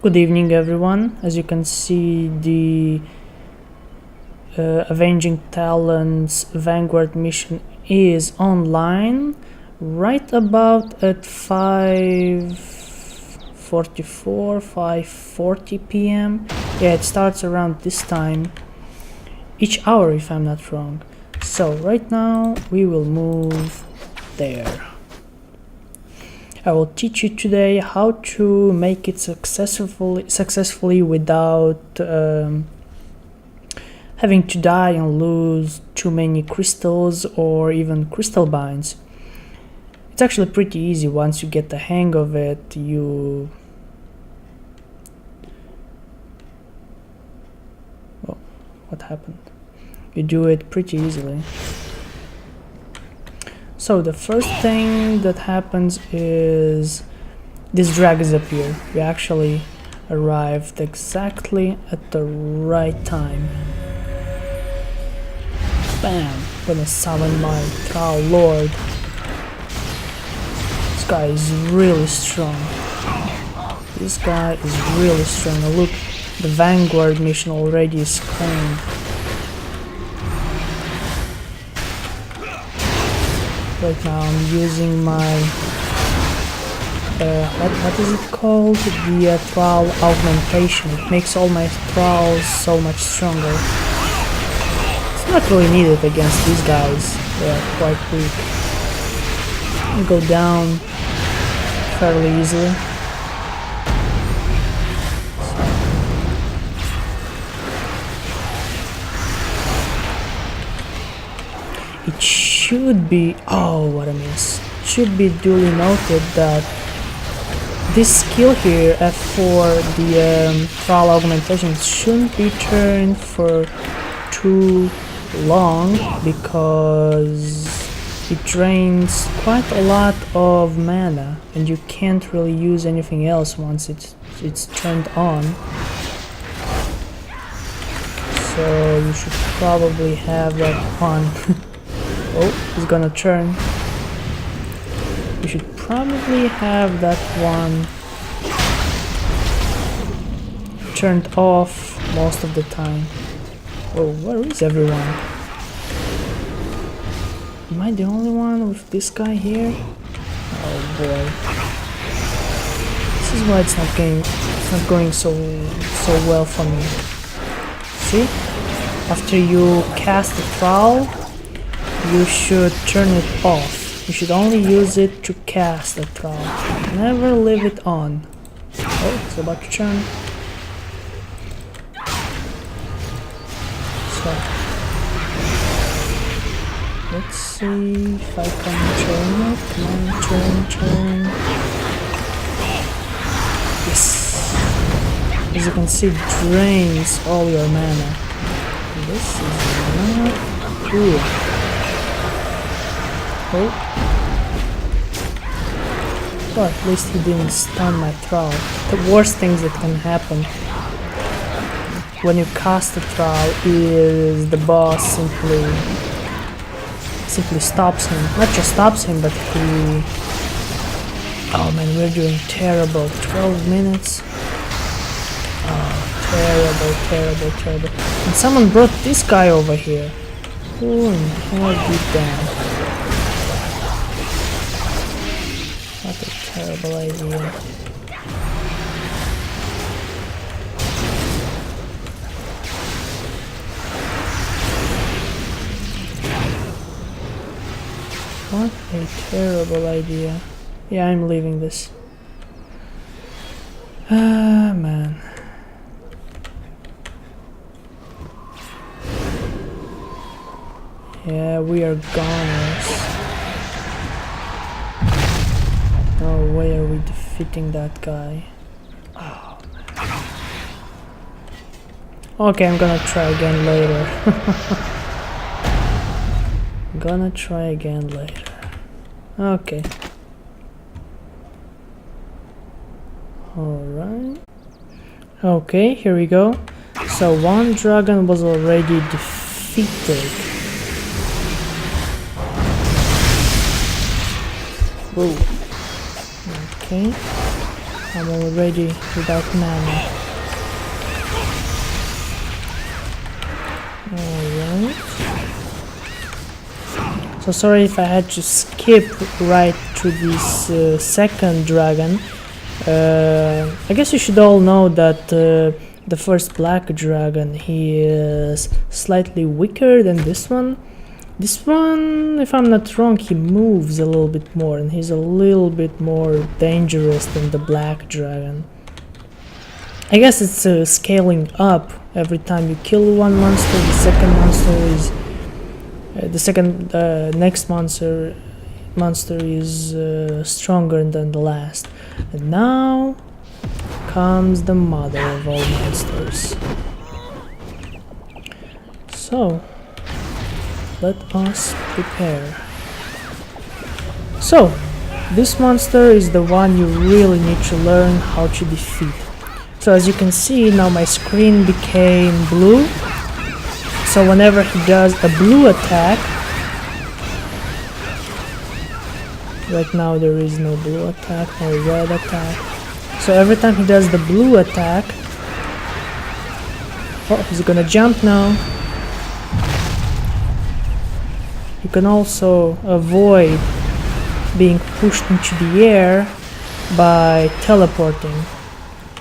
Good evening, everyone. As you can see, the Avenging Talons Vanguard mission is online right about at 5:40 p.m. Yeah, it starts around this time each hour, if I'm not wrong. So right now we will move there. I will teach you today how to make it successfully without having to die and lose too many crystals or even crystal binds. It's actually pretty easy once you get the hang of it. Oh, what happened? You do it pretty easily. So the first thing that happens is these dragons appear. We actually arrived exactly at the right time. Bam! Gonna summon my Troll Lord. This guy is really strong. This guy is really strong. Now look, the Vanguard mission already is claimed. Right now I'm using my what is it called? The Troll augmentation. It makes all my trolls so much stronger. It's not really needed against these guys. They are quite weak. You go down fairly easily. It should be, oh what a miss, it should be duly noted that this skill here for the Troll augmentation shouldn't be turned for too long because it drains quite a lot of mana and you can't really use anything else once it's turned on. So you should probably have that on. Oh, he's gonna turn. You should probably have that one turned off most of the time. Oh, where is everyone? Am I the only one with this guy here? Oh boy. This is why it's not going so well for me. See? After you cast the Troll, you should turn it off. You should only use it to cast the Troll. Never leave it on. Oh, it's about to turn. So, let's see if I can turn it. Come on, turn. Yes. As you can see, it drains all your mana. This is not good. Oh. But at least he didn't stun my Troll. The worst things that can happen when you cast a Troll is the boss simply stops him. Not just stops him, but he... Oh man, we're doing terrible. 12 minutes. Oh, terrible. And someone brought this guy over here. Who in hell did that? What a terrible idea. What a terrible idea. Yeah, I'm leaving this. Ah, man. Yeah, we are goners. No way are we defeating that guy. Oh, man. Okay, I'm gonna try again later. Gonna try again later. Okay. Alright. Okay, here we go. So one dragon was already defeated. Whoa. Okay. I'm already without mana. Alright. So sorry if I had to skip right to this second dragon. I guess you should all know that the first black dragon, he is slightly weaker than this one. This one, if I'm not wrong, he moves a little bit more and he's a little bit more dangerous than the black dragon. I guess it's scaling up every time you kill one monster. The second monster is next monster is stronger than the last. And now comes the mother of all monsters. So let us prepare. So this monster is the one you really need to learn how to defeat. So as you can see, now my screen became blue. So whenever he does a blue attack, right now there is no blue attack, no red attack. So every time he does the blue attack, oh, he's gonna jump now. You can also avoid being pushed into the air by teleporting.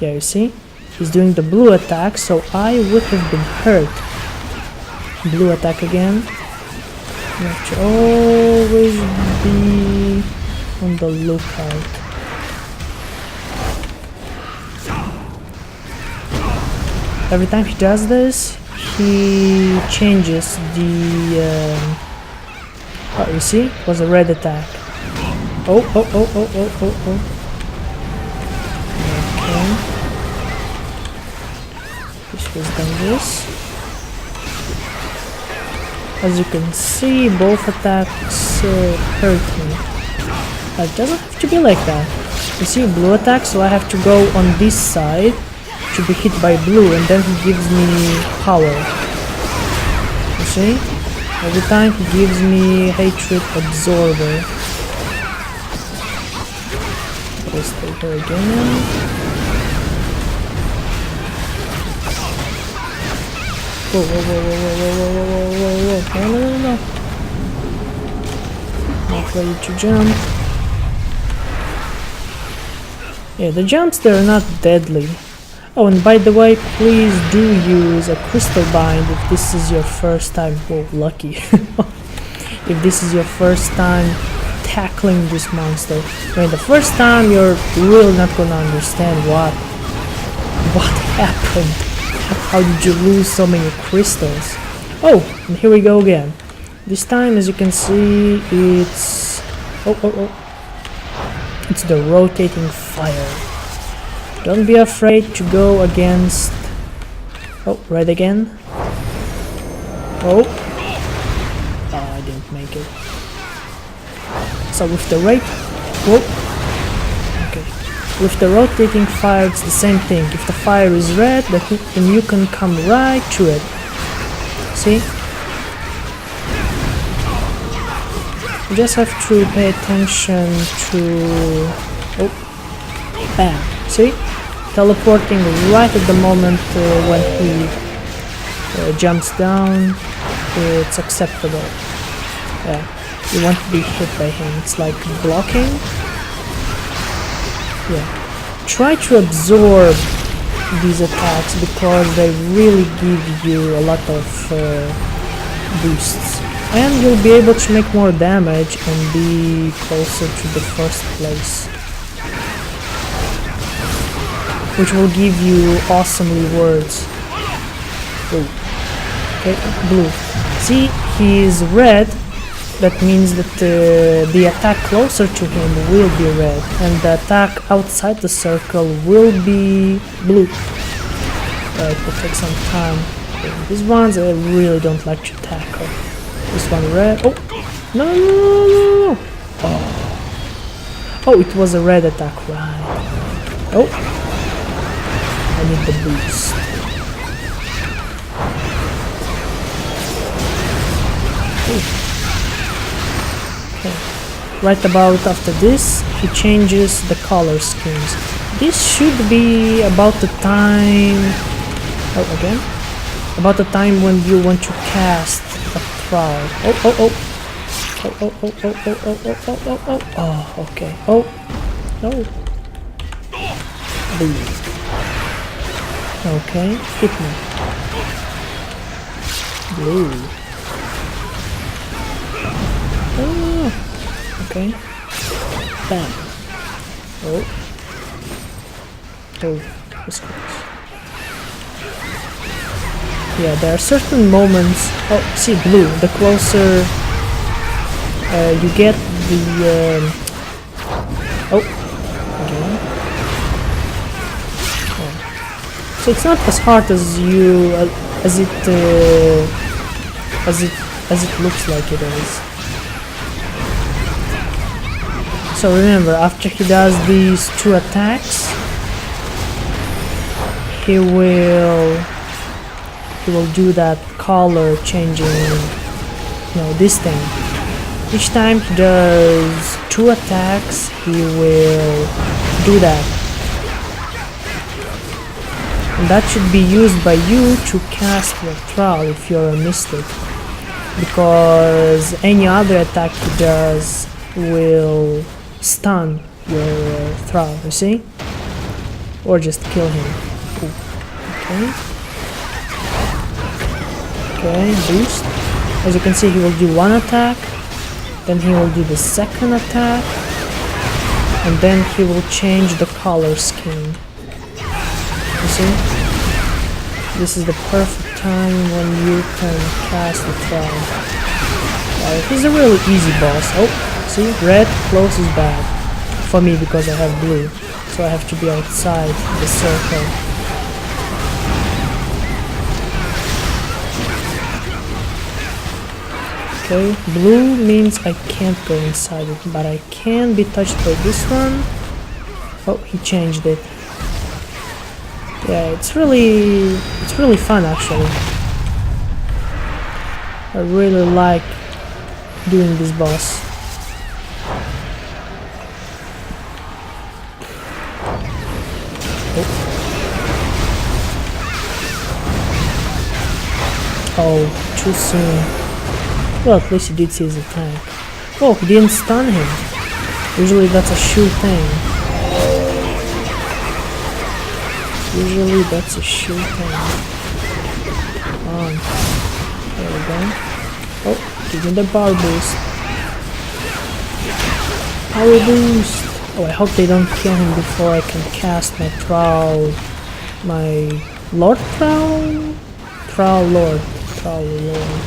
Yeah, you see? He's doing the blue attack, so I would have been hurt. Blue attack again. You have to always be on the lookout. Every time he does this, he changes the... oh, you see? It was a red attack. Oh. Okay. This was done this. As you can see, both attacks hurt me. It doesn't have to be like that. You see, blue attack, so I have to go on this side to be hit by blue, and then he gives me power. You see? Every time he gives me hatred absorber. Let's take her again. Whoa. No. Not ready to jump. Yeah, the jumps, they're not deadly. Oh, and by the way, please do use a crystal bind if this is your first time. Whoa, lucky. If this is your first time tackling this monster. I mean, the first time you're really not gonna understand what happened. How did you lose so many crystals? Oh, and here we go again. This time, as you can see, it's... Oh. It's the rotating fire. Don't be afraid to go against... Oh, red again. Oh, I didn't make it. So with the rate... Whoa. Okay. With the rotating fire, it's the same thing. If the fire is red, then you can come right to it. See? You just have to pay attention to... Oh. Bam. See? Teleporting right at the moment when he jumps down, it's acceptable. Yeah. You want to be hit by him. It's like blocking. Yeah. Try to absorb these attacks because they really give you a lot of boosts. And you'll be able to make more damage and be closer to the first place. Which will give you awesome rewards. Oh. Okay, blue. See, he is red. That means that the attack closer to him will be red, and the attack outside the circle will be blue. It will take some time. Okay, these ones I really don't like to tackle. This one red. Oh! No! Oh, it was a red attack, right. Oh! I need the boost. Ooh. Okay. Right about after this, he changes the color schemes. This should be about the time... Oh, again? About the time when you want to cast a Thrall. Oh, oh, oh. Oh, oh, oh, oh, oh, oh, oh, oh, oh, oh. Oh, okay. Oh. No. Boom. Okay, hit me. Blue. Oh. Okay. Bam. Oh. Oh, this close. Yeah, there are certain moments. Oh, see, blue. The closer you get the. Oh, again. Oh. So it's not as hard as you as it looks like it is. So remember, after he does these 2 attacks, he will do that color changing, this thing. Each time he does 2 attacks, he will do that. And that should be used by you to cast your Thrall if you're a mystic. Because any other attack he does will stun your Thrall, you see? Or just kill him. Ooh. Okay. Okay, boost. As you can see, he will do 1 attack, then he will do the 2nd attack, and then he will change the color scheme. You see? This is the perfect time when you can cast the Thrall. He's a really easy boss. Oh, see? Red close is bad. For me, because I have blue. So I have to be outside the circle. Okay, blue means I can't go inside it, but I can be touched by this one. Oh, he changed it. Yeah, it's really fun actually. I really like doing this boss. Oh, too soon. Well, at least he did see his attack. Oh, he didn't stun him. Usually that's a sure thing. Usually that's a sure thing. Come on. There we go. Oh, give me the power boost. Power boost! Oh, I hope they don't kill him before I can cast my Thrall. My Lord Thrall? Thrall Lord. Thrall Lord.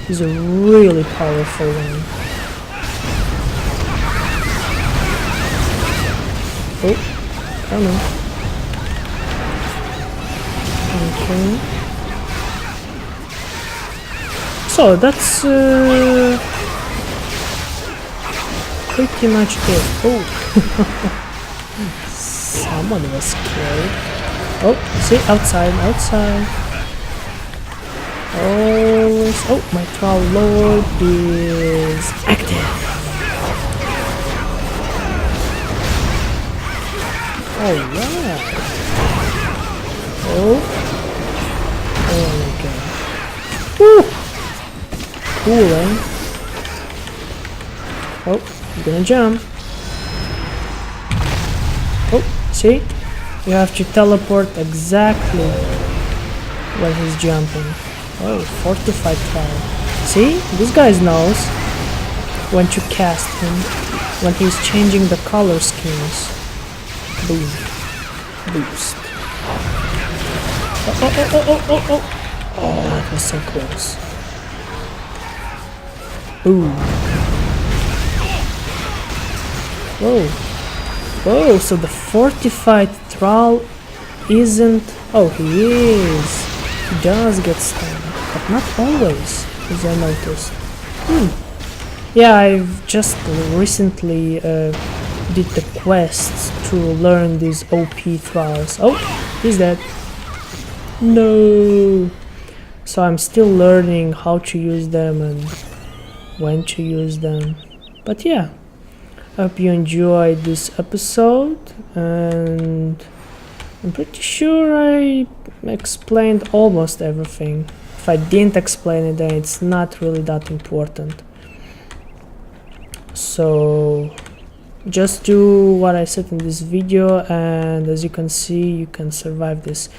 He's a really powerful one. Oh, I don't know. Okay. So that's pretty much it. Oh, someone was killed. Oh, see, outside. Oh, my Thrall Lord is active. Oh yeah. Oh my god. Woo! Cool, eh? Oh, I'm gonna jump. Oh, see? You have to teleport exactly when he's jumping. Oh, fortified Thrall. See? This guy knows when to cast him, when he's changing the color schemes. Boom. Boost. Oh. Oh, that was so close. Boom. Whoa, so the fortified Thrall isn't... Oh, he is. He does get stunned, but not always, as I noticed. Yeah, I've just recently did the quests to learn these OP Thralls. Oh, he's dead. No. So I'm still learning how to use them and when to use them. But yeah, Hope you enjoyed this episode, and I'm pretty sure I explained almost everything. If I didn't explain it, then it's not really that important. So just do what I said in this video, and as you can see, you can survive this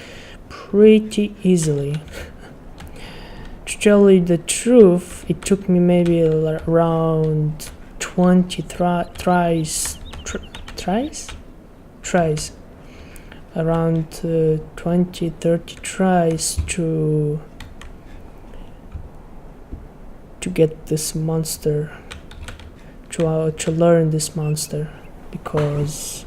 pretty easily. To tell you the truth, it took me maybe around 20 tries, around 20-30 tries to get this monster, to learn this monster, because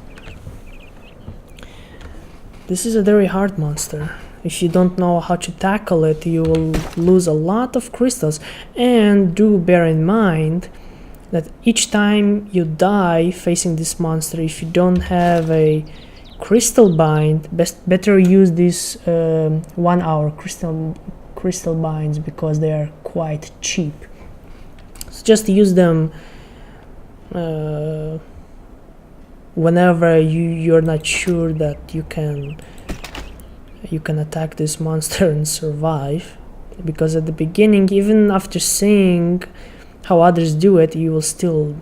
this is a very hard monster. If you don't know how to tackle it, you will lose a lot of crystals. And do bear in mind that each time you die facing this monster, if you don't have a crystal bind, better use these 1 hour crystal binds, because they are quite cheap. So just use them whenever you're not sure that you can attack this monster and survive, because at the beginning, even after seeing how others do it, you will still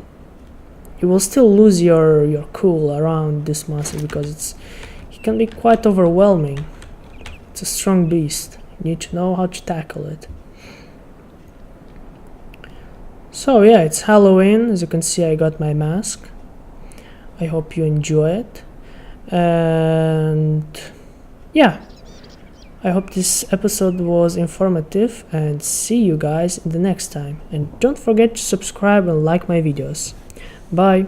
lose your cool around this monster, because it can be quite overwhelming. It's a strong beast. You need to know how to tackle it. So yeah, it's Halloween. As you can see, I got my mask. I hope you enjoy it, and yeah, I hope this episode was informative, and see you guys in the next time. And don't forget to subscribe and like my videos. Bye.